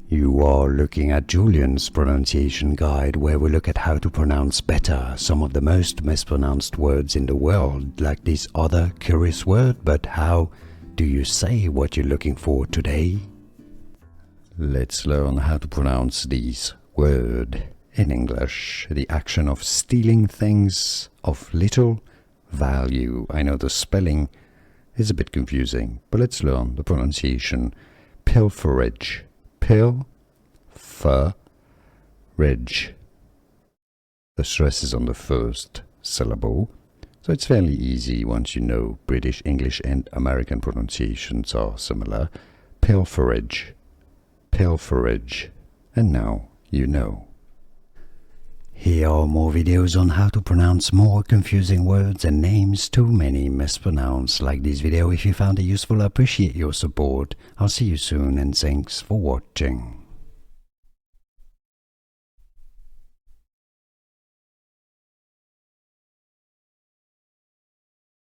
You are looking at Julian's pronunciation guide, where we look at how to pronounce better some of the most mispronounced words in the world, like this other curious word. But how do you say what you're looking for today? Let's learn how to pronounce this word in English. The action of stealing things of little value. I know the spelling is a bit confusing, but let's learn the pronunciation. Pilferage. Pilferage. The stress is on the first syllable, so it's fairly easy once you know British, English and American pronunciations are similar. Pilferage. Pilferage. And now you know. Here are more videos on how to pronounce more confusing words and names too many mispronounced. Like this video if you found it useful. I appreciate your support. I'll see you soon and thanks for watching.